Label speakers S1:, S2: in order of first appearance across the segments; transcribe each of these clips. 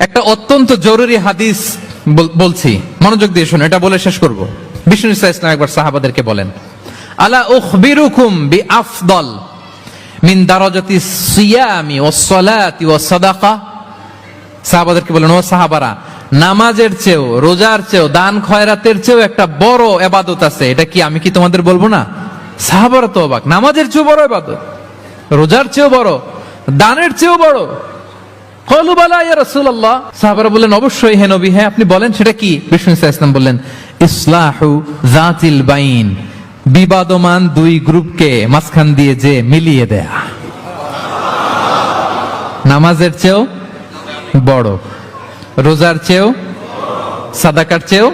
S1: একটা অত্যন্ত জরুরি হাদিস বলছি, মনোযোগ দিয়ে শুনুন, এটা বলে শেষ করব। বিষ্ণু ইসলাম একবার সাহাবাদেরকে বলেন, আলা উখবিরুকুম বিআফদল মিন দারাজাতি সিয়ামি ওয়াস সালাতি ওয়াস সাদাকা। সাহাবাদেরকে বলেন, ও সাহাবারা, নামাজের চেয়েও, রোজার চেয়েও, দান খয়রাতের চেয়েও একটা বড় ইবাদত আছে, এটা কি আমি কি তোমাদের বলবো না? সাহাবারা তো অবাক, নামাজের চেয়েও বড় ইবাদত, রোজার চেয়েও বড়, দানের চেয়েও বড়। ক্বালু বালা ইয়া রাসূলুল্লাহ। সাহাবারা বললেন, অবশ্যই হে নবী, হ্যাঁ আপনি বলেন সেটা কি? বিষ্ণু ইসলাম বললেন, ইসলাহু যাতিল বাইন, বিবাদমান দুই গ্রুপকে মাঝখান দিয়ে যে মিলিয়ে দেয়া। নামাজের চেয়েও বড়, রোজার চেয়েও, সাদাকার চেয়েও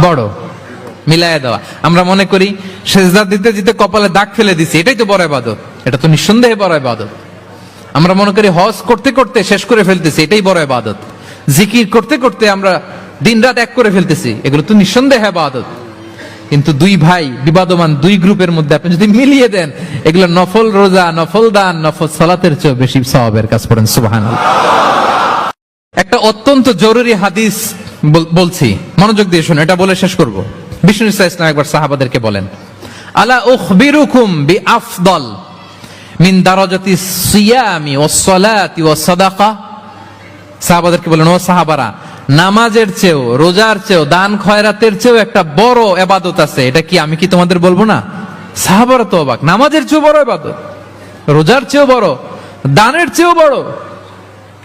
S1: বড়, মিলায়া দেওয়া। আমরা মনে করি সেজদা দিতে দিতে কপালে দাগ ফেলে দিছি, এটাই তো বড় ইবাদত, এটা তো নিঃসন্দেহে বড় ইবাদত। আমরা মনে করি হজ করতে করতে শেষ করে ফেলতেছি, এটাই বড় ইবাদত। জিকির করতে করতে আমরা দিনরাত এক করে ফেলতেছি, এগুলো তো নিঃসন্দেহে ইবাদত। কিন্তু দুই ভাই, বিবাদমান দুই গ্রুপের মধ্যে আপনি যদি মিলিয়ে দেন, এগুলো নফল রোজা, নফল দান, নফল সালাতের চেয়ে বেশি সওয়াবের কাজ। করেন সুবহানাল্লাহ। একটা অত্যন্ত জরুরি হাদিস বলছি, মনোযোগ দিয়ে শুনুন, এটা বলে শেষ করব। বিষ্ণু ইসলাম একবার সাহাবাদেরকে বলেন, আলা উখবিরুকুম বিআফদল মিন দারাজাতি সিয়ামি ওয়াস সালাতি ওয়াস সাদাকা। সাহাবাদেরকে বলেন, ও সাহাবারা, নামাজের চেয়েও, রোজার চেয়েও, দান খয়রাতের চেয়েও একটা বড় ইবাদত আছে, এটা কি আমি কি তোমাদের বলবো না? সাহাবারা তো অবাক, নামাজের চেয়েও বড় ইবাদত, রোজার চেয়েও বড়, দানের চেয়েও বড়।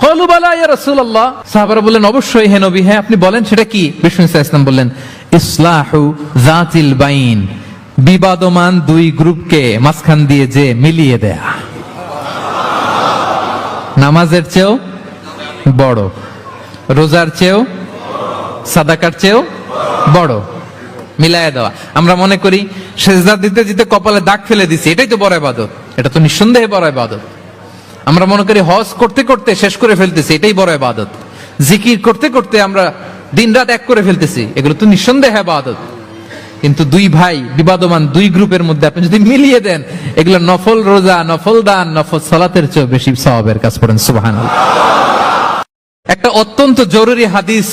S1: ক্বালু বালা ইয়া রাসূলুল্লাহ। সাহাবারা বললেন, অবশ্যই হে নবী, হ্যাঁ আপনি বলেন সেটা কি? বিষ্ণু ইসলাম বললেন, ইসলাহু যাতিল বাইন, বিবাদমান দুই গ্রুপকে মাঝখান দিয়ে যে মিলিয়ে দেয়া। নামাজের চেয়েও বড়, রোজার চেয়েও, সাদাকার চেয়েও বড়, মিলায়া দেওয়া। আমরা মনে করি সেজদা দিতে দিতে কপালে দাগ ফেলে দিছি, এটাই তো বড় ইবাদত, এটা তো নিঃসন্দেহে বড় ইবাদত। আমরা মনে করি হজ করতে করতে শেষ করে ফেলতেছি, এটাই বড় ইবাদত। জিকির করতে করতে আমরা দিনরাত এক করে ফেলতেছি, এগুলো তো নিঃসন্দেহে ইবাদত। কিন্তু দুই ভাই, বিবাদমান দুই গ্রুপের মধ্যে আপনি যদি মিলিয়ে দেন, এগুলো নফল রোজা, নফল দান, নফল সালাতের চেয়ে বেশি সওয়াবের কাজ। করেন সুবহানাল্লাহ। একটা অত্যন্ত জরুরি হাদিস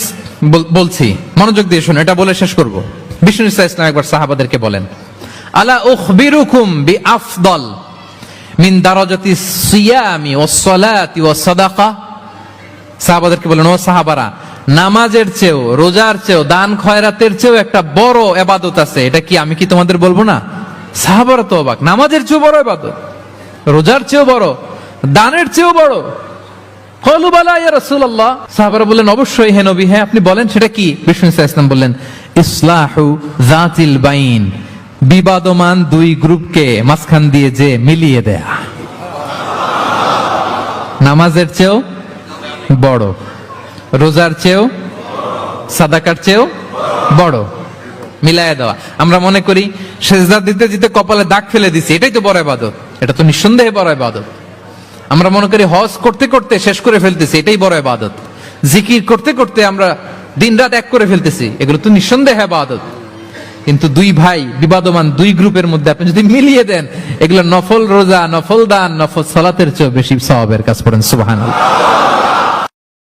S1: বলছি, মনোযোগ দিয়ে শুনুন, এটা বলে শেষ করব। বিষ্ণু ইসলাম একবার সাহাবাদেরকে বলেন, আলা উখবিরুকুম বিআফদল মিন দারাজাতি সিয়ামি ওয়াস সালাতি ওয়াস সাদাকা। সাহাবাদেরকে বলেন, ও সাহাবারা, নামাজের চেয়েও, রোজার চেয়েও, দান খয়রাতের চেয়েও একটা বড় ইবাদত আছে, এটা কি আমি কি তোমাদের বলবো না? সাহাবারা তো অবাক, নামাজের চেয়েও বড় ইবাদত, রোজার চেয়েও বড়, দানের চেয়েও বড়। ক্বালু বালা ইয়া রাসূলুল্লাহ। সাহাবারা বললেন, অবশ্যই হে নবী, হ্যাঁ আপনি বলেন সেটা কি? বিষ্ণু ইসলাম বললেন, ইসলাহু যাতিল বাইন, বিবাদমান দুই গ্রুপকে মাঝখান দিয়ে যে মিলিয়ে দেয়া। নামাজের চেয়েও বড়, রোজার চেয়েও, সাদাকার চেয়েও বড়, মিলায়া দেওয়া। আমরা মনে করি সেজদা দিতে দিতে কপালে দাগ ফেলে দিছি, এটাই তো বড় ইবাদত, এটা তো নিঃসন্দেহে বড় ইবাদত। আমরা মনে করি হজ করতে করতে শেষ করে ফেলতেছি, এটাই বড় ইবাদত। জিকির করতে করতে আমরা দিনরাত এক করে ফেলতেছি, এগুলো তো নিঃসন্দেহে ইবাদত। কিন্তু দুই ভাই, বিবাদমান দুই গ্রুপের মধ্যে আপনি যদি মিলিয়ে দেন, এগুলো নফল রোজা, নফল দান, নফল সালাতের চেয়ে বেশি সওয়াবের কাজ। করেন সুবহানাল্লাহ।